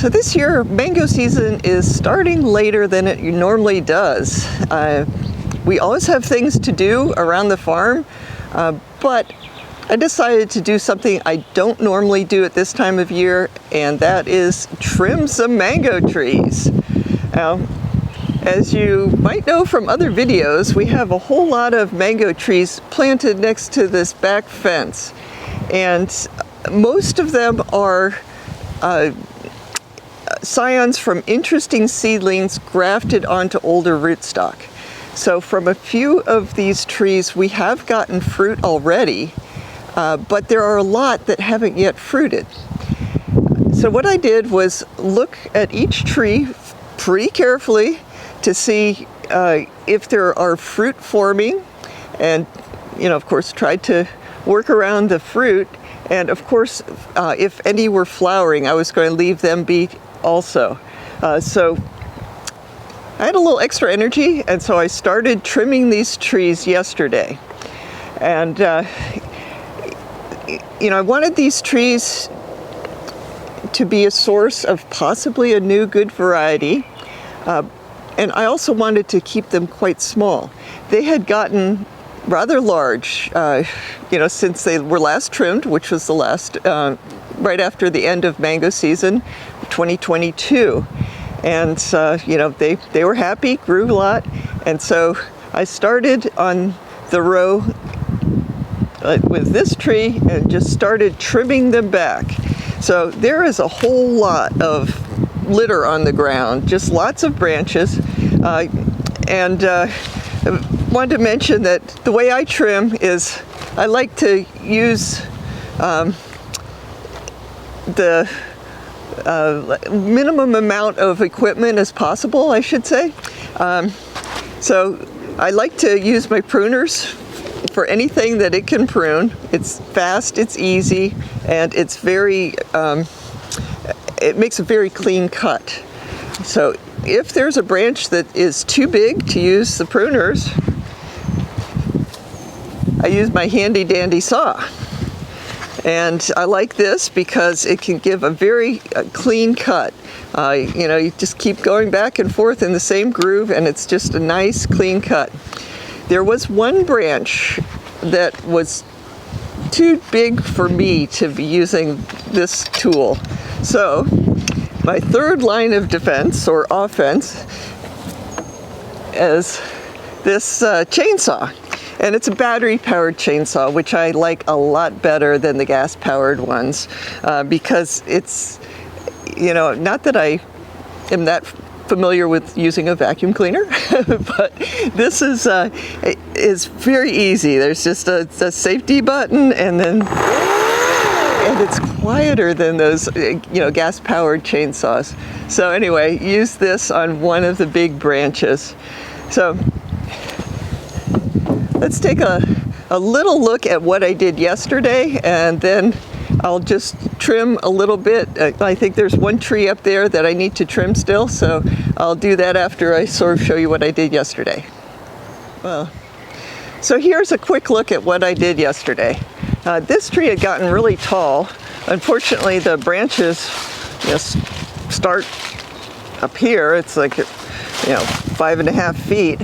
So this year, mango season is starting later than it normally does. We always have things to do around the farm, but I decided to do something I don't normally do at this time of year, and that is trim some mango trees. Now, as you might know from other videos, we have a whole lot of mango trees planted next to this back fence, and most of them are scions from interesting seedlings grafted onto older rootstock. So from a few of these trees we have gotten fruit already, but there are a lot that haven't yet fruited. So what I did was look at each tree pretty carefully to see if there are fruit forming, and of course tried to work around the fruit, and of course if any were flowering I was going to leave them be also. So I had a little extra energy, and so I started trimming these trees yesterday. And I wanted these trees to be a source of possibly a new good variety, and I also wanted to keep them quite small. They had gotten rather large, since they were last trimmed, which was the last right after the end of mango season 2022, and they were happy, grew a lot, and so I started on the row with this tree and just started trimming them back. So there is a whole lot of litter on the ground, just lots of branches, and I wanted to mention that the way I trim is I like to use the minimum amount of equipment as possible, I should say. So I like to use my pruners for anything that it can prune. It's fast, it's easy, and it's very, it makes a very clean cut. So if there's a branch that is too big to use the pruners, I use my handy dandy saw. And I like this because it can give a very clean cut. You just keep going back and forth in the same groove, and it's just a nice clean cut. There was one branch that was too big for me to be using this tool. So my third line of defense or offense is this chainsaw. And it's a battery-powered chainsaw, which I like a lot better than the gas-powered ones, because it's, not that I am that familiar with using a vacuum cleaner, but this is very easy. There's just a safety button, and it's quieter than those, gas-powered chainsaws. So anyway, use this on one of the big branches. So let's take a little look at what I did yesterday, and then I'll just trim a little bit. I think there's one tree up there that I need to trim still, so I'll do that after I sort of show you what I did yesterday. Well, so here's a quick look at what I did yesterday. This tree had gotten really tall. Unfortunately, the branches start up here. It's like 5.5 feet.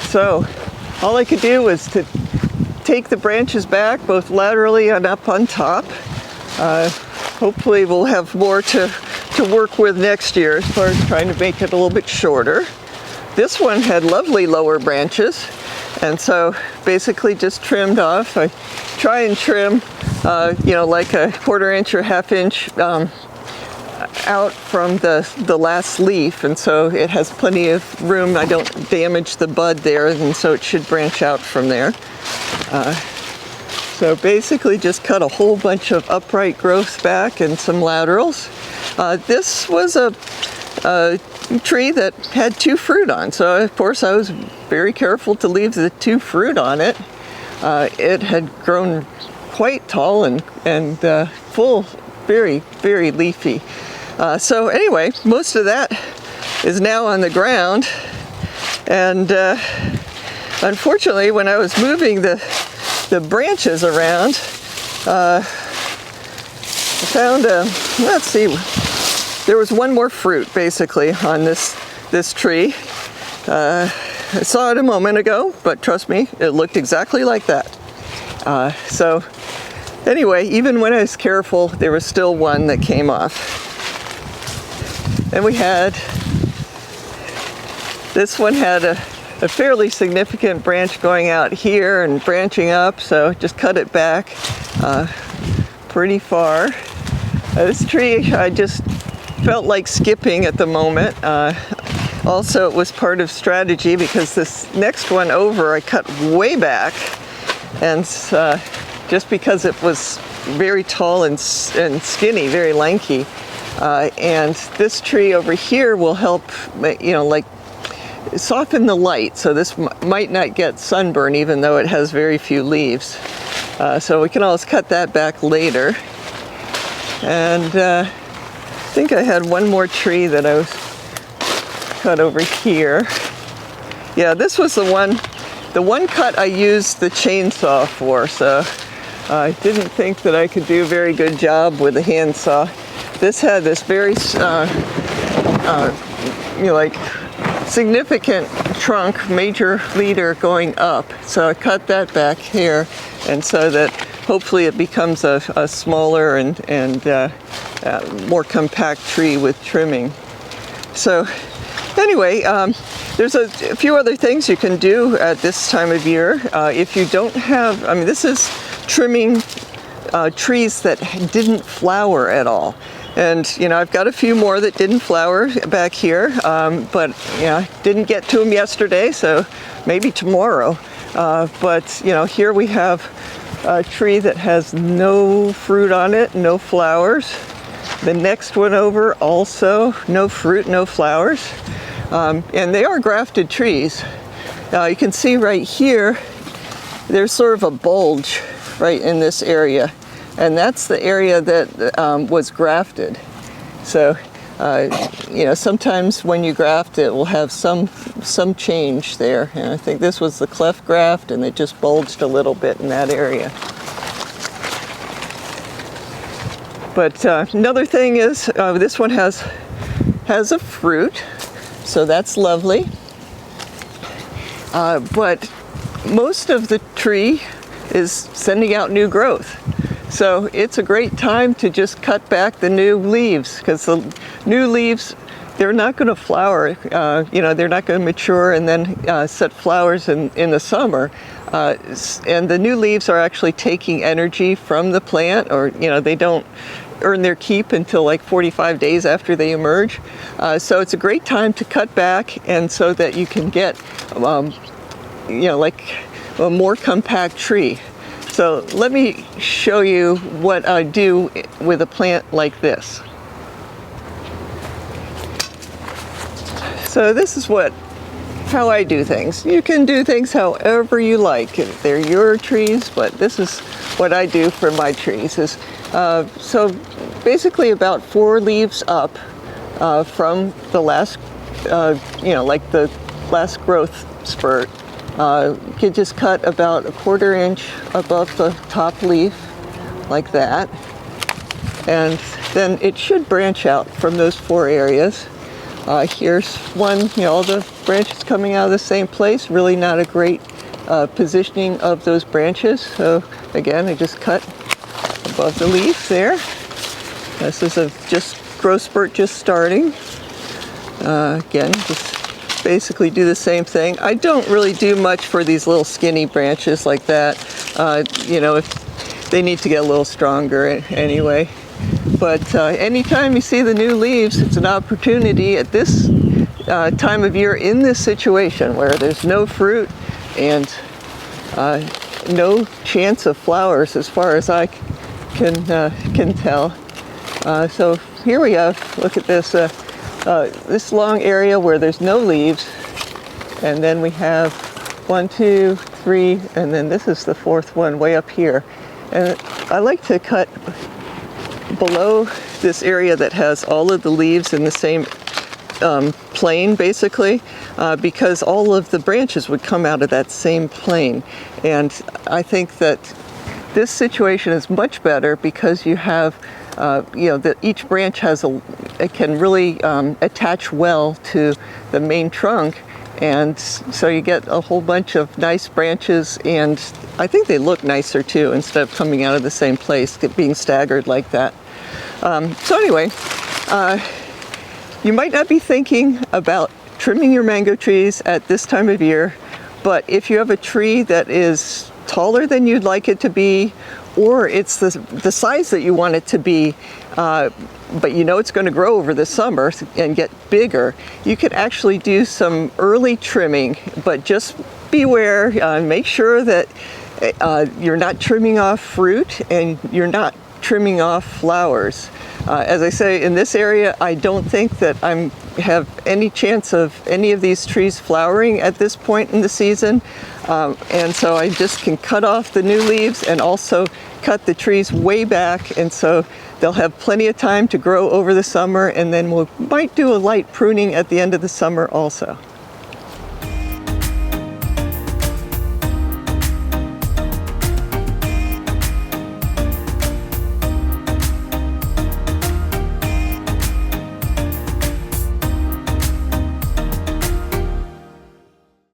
So all I could do was to take the branches back, both laterally and up on top. Hopefully we'll have more to work with next year as far as trying to make it a little bit shorter. This one had lovely lower branches, and so basically just trimmed off. I try and trim, like a 1/4 inch or 1/2 inch out from the last leaf, and so it has plenty of room. I don't damage the bud there, and so it should branch out from there. So basically just cut a whole bunch of upright growth back and some laterals. This was a tree that had 2 fruit on, so of course I was very careful to leave the 2 fruit on it. It had grown quite tall and full, very, very leafy. So anyway, most of that is now on the ground, and unfortunately when I was moving the branches around, I found let's see, there was one more fruit basically on this tree. I saw it a moment ago, but trust me, it looked exactly like that. So anyway, even when I was careful, there was still one that came off. And we had, this one had a fairly significant branch going out here and branching up, so just cut it back pretty far. This tree, I just felt like skipping at the moment. Also, it was part of strategy because this next one over I cut way back, and just because it was very tall and skinny, very lanky. And this tree over here will help, like soften the light. So this might not get sunburn even though it has very few leaves. So we can always cut that back later. And I think I had one more tree that I was cut over here. Yeah, this was the one cut I used the chainsaw for. So I didn't think that I could do a very good job with a handsaw. This had this very, like significant trunk, major leader going up. So I cut that back here, and so that hopefully it becomes a smaller and more compact tree with trimming. So anyway, there's a few other things you can do at this time of year. If you don't have, this is trimming trees that didn't flower at all. And, I've got a few more that didn't flower back here, but, didn't get to them yesterday, so maybe tomorrow. But, here we have a tree that has no fruit on it, no flowers. The next one over also, no fruit, no flowers. And they are grafted trees. You can see right here, there's sort of a bulge right in this area. And that's the area that was grafted. So, sometimes when you graft it will have some change there. And I think this was the cleft graft, and it just bulged a little bit in that area. But another thing is, this one has a fruit, so that's lovely. But most of the tree is sending out new growth. So it's a great time to just cut back the new leaves, because the new leaves, they're not going to flower, they're not going to mature and then set flowers in the summer. And the new leaves are actually taking energy from the plant, or, they don't earn their keep until like 45 days after they emerge. So it's a great time to cut back, and so that you can get, like a more compact tree. So let me show you what I do with a plant like this. So this is how I do things. You can do things however you like. They're your trees, but this is what I do for my trees. So basically about 4 leaves up from the last, like the last growth spurt. You can just cut about 1/4 inch above the top leaf, like that. And then it should branch out from those 4 areas. Here's one, all the branches coming out of the same place. Really not a great positioning of those branches. So again, I just cut above the leaf there. This is a growth spurt just starting. Again, just basically do the same thing. I don't really do much for these little skinny branches like that. If they need to get a little stronger anyway. But anytime you see the new leaves, it's an opportunity at this time of year in this situation where there's no fruit and no chance of flowers as far as I can tell. So here we have, look at this, this long area where there's no leaves, and then we have 1, 2, 3, and then this is the 4th one way up here. And I like to cut below this area that has all of the leaves in the same plane, basically, because all of the branches would come out of that same plane. And I think that this situation is much better because you have that each branch it can really attach well to the main trunk. And so you get a whole bunch of nice branches, and I think they look nicer too, instead of coming out of the same place, being staggered like that. So anyway, you might not be thinking about trimming your mango trees at this time of year, but if you have a tree that is taller than you'd like it to be, or it's the size that you want it to be, but you know it's going to grow over the summer and get bigger, you could actually do some early trimming, but just beware, make sure that you're not trimming off fruit and you're not trimming off flowers. As I say, in this area, I don't think that I have any chance of any of these trees flowering at this point in the season. And so I just can cut off the new leaves and also cut the trees way back, and so they'll have plenty of time to grow over the summer, and then we might do a light pruning at the end of the summer also.